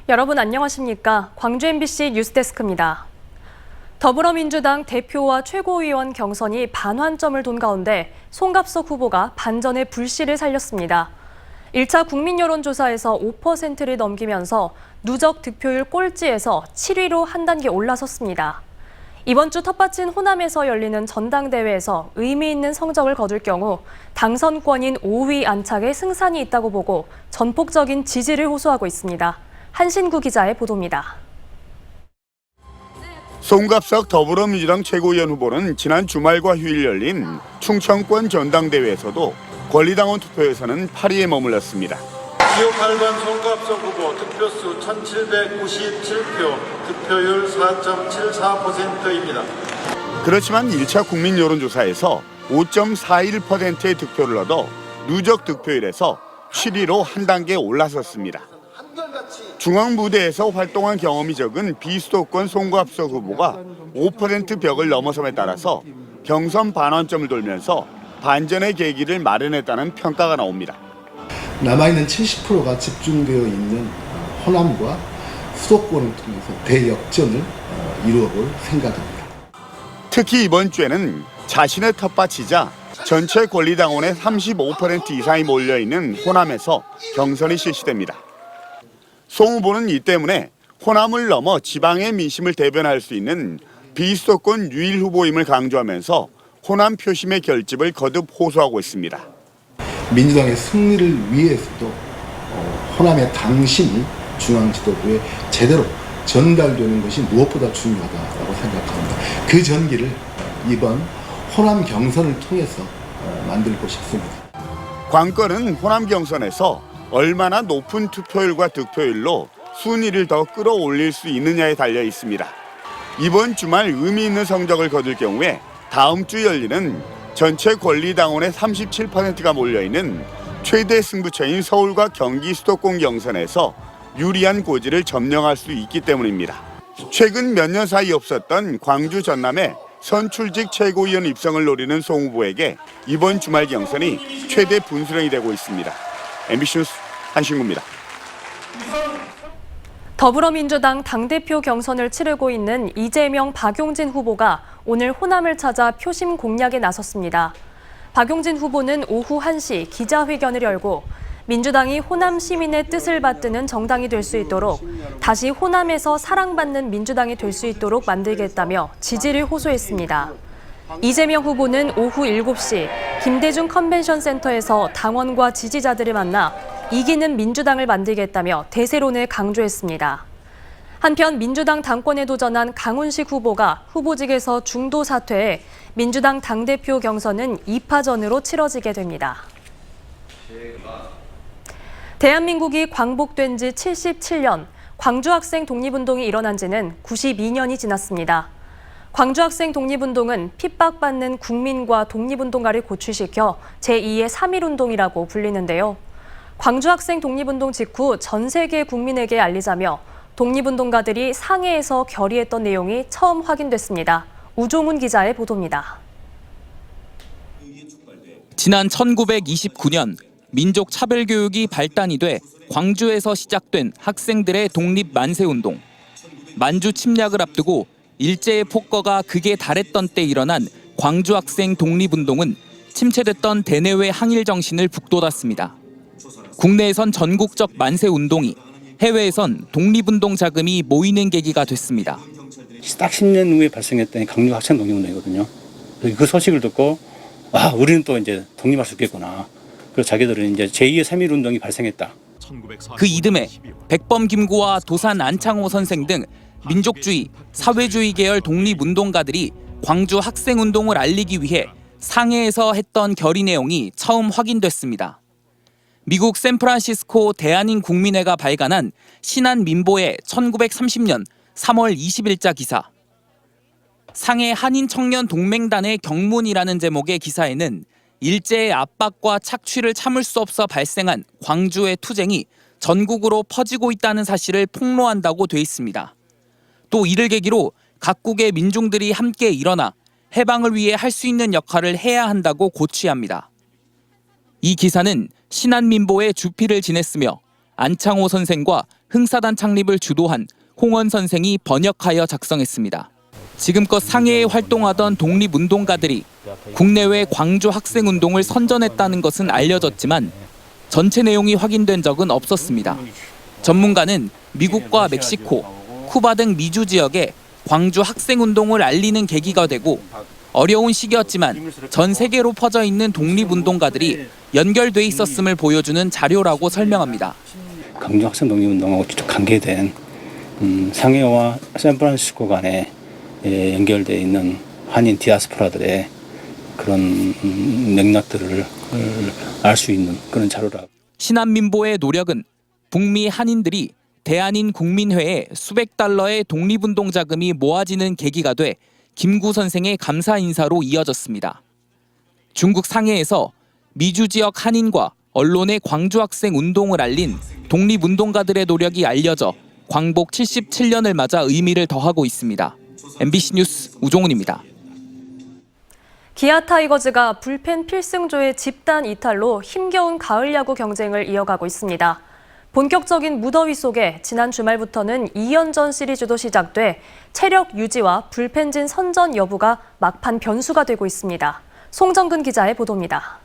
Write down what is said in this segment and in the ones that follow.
여러분 안녕하십니까? 광주 MBC 뉴스데스크입니다. 더불어민주당 대표와 최고위원 경선이 반환점을 돈 가운데 송갑석 후보가 반전의 불씨를 살렸습니다. 1차 국민여론조사에서 5%를 넘기면서 누적 득표율 꼴찌에서 7위로 한 단계 올라섰습니다. 이번 주 텃밭인 호남에서 열리는 전당대회에서 의미 있는 성적을 거둘 경우 당선권인 5위 안착에 승산이 있다고 보고 전폭적인 지지를 호소하고 있습니다. 한신구 기자의 보도입니다. 송갑석 더불어민주당 최고위원 후보는 지난 주말과 휴일 열린 충청권 전당대회에서도 권리당원 투표에서는 8위에 머물렀습니다. 기호 8번 송갑석 후보 득표수 1,797표, 득표율 4.74%입니다. 그렇지만 1차 국민여론조사에서 5.41%의 득표를 얻어 누적 득표율에서 7위로 한 단계 올라섰습니다. 중앙부대에서 활동한 경험이 적은 비수도권 송갑석 후보가 5% 벽을 넘어섬에 따라서 경선 반환점을 돌면서 반전의 계기를 마련했다는 평가가 나옵니다. 남아있는 70%가 집중되어 있는 호남과 수도권을 통해서 대역전을 이루어볼 생각입니다. 특히 이번 주에는 자신의 텃밭이자 전체 권리당원의 35% 이상이 몰려있는 호남에서 경선이 실시됩니다. 송 후보는 이 때문에 호남을 넘어 지방의 민심을 대변할 수 있는 비수도권 유일 후보임을 강조하면서 호남 표심의 결집을 거듭 호소하고 있습니다. 민주당의 승리를 위해서도 호남의 당심이 중앙지도부에 제대로 전달되는 것이 무엇보다 중요하다고 생각합니다. 그 전기를 이번 호남 경선을 통해서 만들고 싶습니다. 관건은 호남 경선에서 얼마나 높은 투표율과 득표율로 순위를 더 끌어올릴 수 있느냐에 달려 있습니다. 이번 주말 의미 있는 성적을 거둘 경우에 다음 주 열리는 전체 권리당원의 37%가 몰려있는 최대 승부처인 서울과 경기 수도권 경선에서 유리한 고지를 점령할 수 있기 때문입니다. 최근 몇 년 사이 없었던 광주 전남의 선출직 최고위원 입성을 노리는 송 후보에게 이번 주말 경선이 최대 분수령이 되고 있습니다. MBC 뉴스 한신구입니다. 더불어민주당 당대표 경선을 치르고 있는 이재명, 박용진 후보가 오늘 호남을 찾아 표심 공략에 나섰습니다. 박용진 후보는 오후 1시 기자회견을 열고 민주당이 호남 시민의 뜻을 받드는 정당이 될 수 있도록 다시 호남에서 사랑받는 민주당이 될 수 있도록 만들겠다며 지지를 호소했습니다. 이재명 후보는 오후 7시 김대중 컨벤션 센터에서 당원과 지지자들을 만나 이기는 민주당을 만들겠다며 대세론을 강조했습니다. 한편 민주당 당권에 도전한 강훈식 후보가 후보직에서 중도 사퇴해 민주당 당대표 경선은 2파전으로 치러지게 됩니다. 대한민국이 광복된 지 77년, 광주 학생 독립운동이 일어난 지는 92년이 지났습니다. 광주 학생 독립운동은 핍박받는 국민과 독립운동가를 고취시켜 제2의 3.1운동이라고 불리는데요. 광주 학생 독립운동 직후 전 세계 국민에게 알리자며 독립운동가들이 상해에서 결의했던 내용이 처음 확인됐습니다. 우종훈 기자의 보도입니다. 지난 1929년 민족 차별교육이 발단이 돼 광주에서 시작된 학생들의 독립 만세운동. 만주 침략을 앞두고 일제의 폭거가 극에 달했던 때 일어난 광주 학생 독립운동은 침체됐던 대내외 항일 정신을 북돋았습니다. 국내에선 전국적 만세운동이, 해외에선 독립운동 자금이 모이는 계기가 됐습니다. 딱 10년 후에 발생했던 광주 학생 독립운동이거든요. 그 소식을 듣고 와, 우리는 또 이제 독립할 수 있겠구나. 그래서 자기들은 이제 제2의 3.1 운동이 발생했다. 그 이듬해 백범 김구와 도산 안창호 선생 등 민족주의, 사회주의 계열 독립운동가들이 광주 학생운동을 알리기 위해 상해에서 했던 결의 내용이 처음 확인됐습니다. 미국 샌프란시스코 대한인 국민회가 발간한 신한민보의 1930년 3월 20일자 기사. 상해 한인 청년 동맹단의 경문이라는 제목의 기사에는 일제의 압박과 착취를 참을 수 없어 발생한 광주의 투쟁이 전국으로 퍼지고 있다는 사실을 폭로한다고 돼 있습니다. 또 이를 계기로 각국의 민중들이 함께 일어나 해방을 위해 할 수 있는 역할을 해야 한다고 고취합니다. 이 기사는 신한민보의 주필을 지냈으며 안창호 선생과 흥사단 창립을 주도한 홍원 선생이 번역하여 작성했습니다. 지금껏 상해에 활동하던 독립운동가들이 국내외 광주 학생운동을 선전했다는 것은 알려졌지만 전체 내용이 확인된 적은 없었습니다. 전문가는 미국과 멕시코, 쿠바 등 미주 지역에 광주 학생운동을 알리는 계기가 되고 어려운 시기였지만 전 세계로 퍼져 있는 독립운동가들이 연결돼 있었음을 보여주는 자료라고 설명합니다. 광주 학생 독립운동하고 직접 관계된 상해와 샌프란시스코 간에 연결되어 있는 한인 디아스포라들의 그런 맥락들을 알 수 있는 그런 자료라. 신한민보의 노력은 북미 한인들이 대한인 국민회에 수백 달러의 독립운동 자금이 모아지는 계기가 돼 김구 선생의 감사 인사로 이어졌습니다. 중국 상해에서 미주 지역 한인과 언론의 광주 학생 운동을 알린 독립운동가들의 노력이 알려져 광복 77년을 맞아 의미를 더하고 있습니다. MBC 뉴스 우종훈입니다. 기아 타이거즈가 불펜 필승조의 집단 이탈로 힘겨운 가을 야구 경쟁을 이어가고 있습니다. 본격적인 무더위 속에 지난 주말부터는 2연전 시리즈도 시작돼 체력 유지와 불펜진 선전 여부가 막판 변수가 되고 있습니다. 송정근 기자의 보도입니다.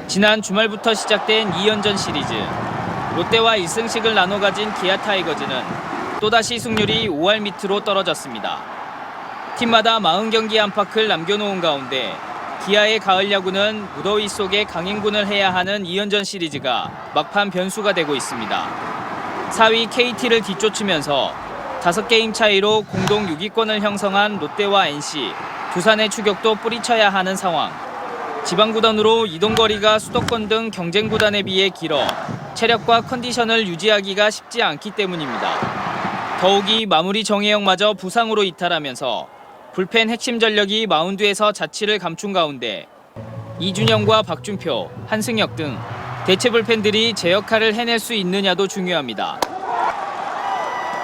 지난 주말부터 시작된 2연전 시리즈. 롯데와 1승씩을 나눠 가진 기아 타이거즈는 또다시 승률이 5할 밑으로 떨어졌습니다. 팀마다 40경기 안팎을 남겨놓은 가운데 기아의 가을 야구는 무더위 속에 강행군을 해야 하는 2연전 시리즈가 막판 변수가 되고 있습니다. 4위 KT를 뒤쫓으면서 5게임 차이로 공동 6위권을 형성한 롯데와 NC, 두산의 추격도 뿌리쳐야 하는 상황. 지방구단으로 이동거리가 수도권 등 경쟁구단에 비해 길어 체력과 컨디션을 유지하기가 쉽지 않기 때문입니다. 더욱이 마무리 정혜영마저 부상으로 이탈하면서 불펜 핵심 전력이 마운드에서 자취를 감춘 가운데 이준영과 박준표, 한승혁 등 대체 불펜들이 제 역할을 해낼 수 있느냐도 중요합니다.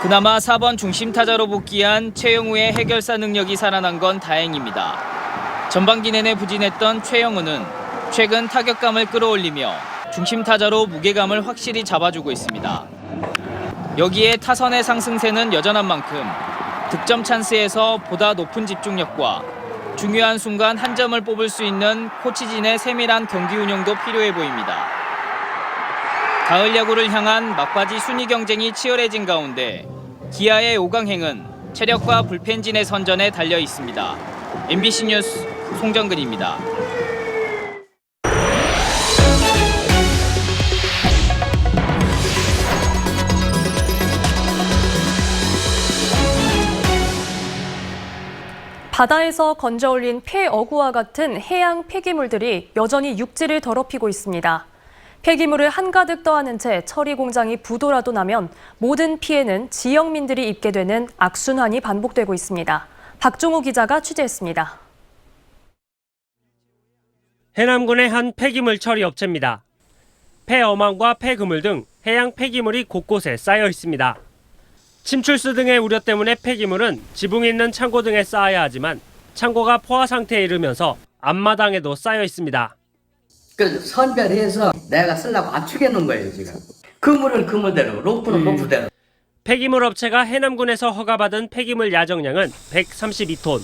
그나마 4번 중심 타자로 복귀한 최영우의 해결사 능력이 살아난 건 다행입니다. 전반기 내내 부진했던 최영우는 최근 타격감을 끌어올리며 중심 타자로 무게감을 확실히 잡아주고 있습니다. 여기에 타선의 상승세는 여전한 만큼 득점 찬스에서 보다 높은 집중력과 중요한 순간 한 점을 뽑을 수 있는 코치진의 세밀한 경기 운영도 필요해 보입니다. 가을 야구를 향한 막바지 순위 경쟁이 치열해진 가운데 기아의 5강행은 체력과 불펜진의 선전에 달려 있습니다. MBC 뉴스 송정근입니다. 바다에서 건져올린 폐어구와 같은 해양 폐기물들이 여전히 육지를 더럽히고 있습니다. 폐기물을 한가득 떠안은 채 처리 공장이 부도라도 나면 모든 피해는 지역민들이 입게 되는 악순환이 반복되고 있습니다. 박종호 기자가 취재했습니다. 해남군의 한 폐기물 처리 업체입니다. 폐어망과 폐그물 등 해양 폐기물이 곳곳에 쌓여 있습니다. 침출수 등의 우려 때문에 폐기물은 지붕이 있는 창고 등에 쌓아야 하지만 창고가 포화 상태에 이르면서 앞마당에도 쌓여 있습니다. 그 선별해서 내가 쓰려고 압축해 놓은 거예요, 지금. 그물은 그물대로, 로프는 로프대로. 폐기물 업체가 해남군에서 허가받은 폐기물 야적량은 132톤.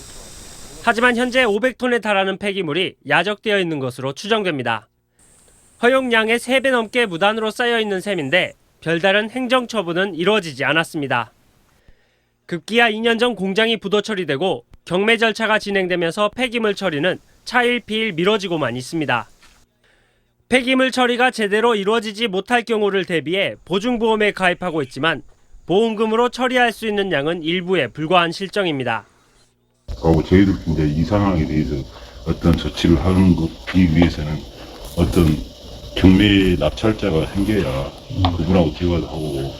하지만 현재 500톤에 달하는 폐기물이 야적되어 있는 것으로 추정됩니다. 허용량의 3배 넘게 무단으로 쌓여 있는 셈인데 별다른 행정 처분은 이루어지지 않았습니다. 급기야 2년 전 공장이 부도 처리되고 경매 절차가 진행되면서 폐기물 처리는 차일피일 미뤄지고만 있습니다. 폐기물 처리가 제대로 이루어지지 못할 경우를 대비해 보증보험에 가입하고 있지만 보험금으로 처리할 수 있는 양은 일부에 불과한 실정입니다. 저희들 이제 이 상황에 대해서 어떤 조치를 하기 위해서는 어떤 경매 낙찰자가 생겨야 그분하고 대화도 하고.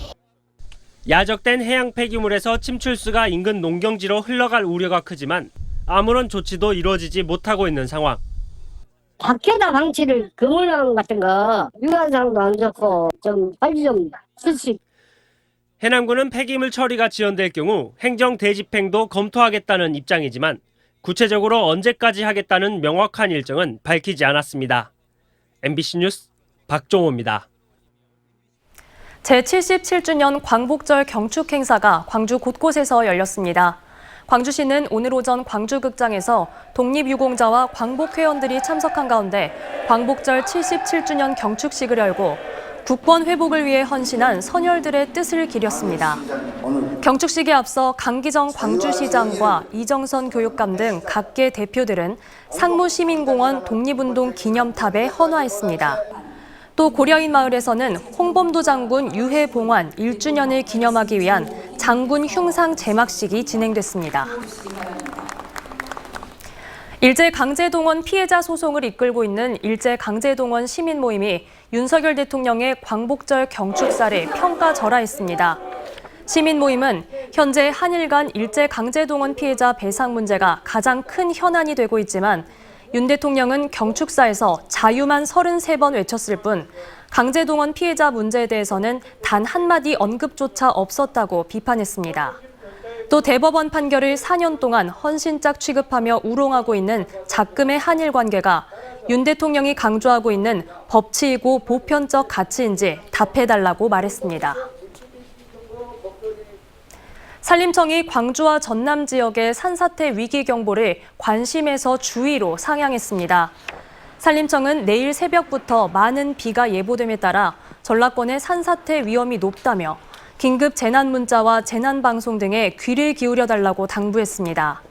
야적된 해양 폐기물에서 침출수가 인근 농경지로 흘러갈 우려가 크지만 아무런 조치도 이루어지지 못하고 있는 상황. 밖에다 방치를 그물망 같은 거 유관상도 안 좋고 좀 빨리 좀 쓸 수 있게. 해남군은 폐기물 처리가 지연될 경우 행정 대집행도 검토하겠다는 입장이지만 구체적으로 언제까지 하겠다는 명확한 일정은 밝히지 않았습니다. MBC 뉴스 박종호입니다. 제77주년 광복절 경축 행사가 광주 곳곳에서 열렸습니다. 광주시는 오늘 오전 광주극장에서 독립유공자와 광복회원들이 참석한 가운데 광복절 77주년 경축식을 열고 국권 회복을 위해 헌신한 선열들의 뜻을 기렸습니다. 경축식에 앞서 강기정 광주시장과 이정선 교육감 등 각계 대표들은 상무시민공원 독립운동 기념탑에 헌화했습니다. 또 고려인 마을에서는 홍범도 장군 유해 봉환 1주년을 기념하기 위한 장군 흉상 제막식이 진행됐습니다. 일제강제동원 피해자 소송을 이끌고 있는 일제강제동원 시민 모임이 윤석열 대통령의 광복절 경축사를 평가절하했습니다. 시민 모임은 현재 한일 간 일제강제동원 피해자 배상 문제가 가장 큰 현안이 되고 있지만 윤 대통령은 경축사에서 자유만 33번 외쳤을 뿐 강제동원 피해자 문제에 대해서는 단 한마디 언급조차 없었다고 비판했습니다. 또 대법원 판결을 4년 동안 헌신짝 취급하며 우롱하고 있는 작금의 한일 관계가 윤 대통령이 강조하고 있는 법치이고 보편적 가치인지 답해달라고 말했습니다. 산림청이 광주와 전남 지역의 산사태 위기 경보를 관심에서 주의로 상향했습니다. 산림청은 내일 새벽부터 많은 비가 예보됨에 따라 전라권의 산사태 위험이 높다며 긴급 재난 문자와 재난 방송 등에 귀를 기울여 달라고 당부했습니다.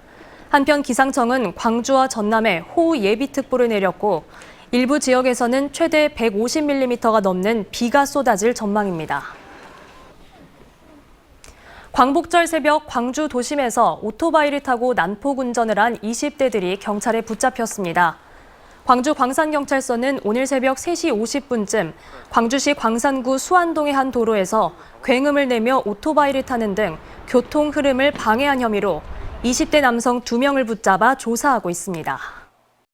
한편 기상청은 광주와 전남에 호우 예비특보를 내렸고 일부 지역에서는 최대 150mm가 넘는 비가 쏟아질 전망입니다. 광복절 새벽 광주 도심에서 오토바이를 타고 난폭 운전을 한 20대들이 경찰에 붙잡혔습니다. 광주 광산경찰서는 오늘 새벽 3시 50분쯤 광주시 광산구 수안동의 한 도로에서 굉음을 내며 오토바이를 타는 등 교통 흐름을 방해한 혐의로 20대 남성 2명을 붙잡아 조사하고 있습니다.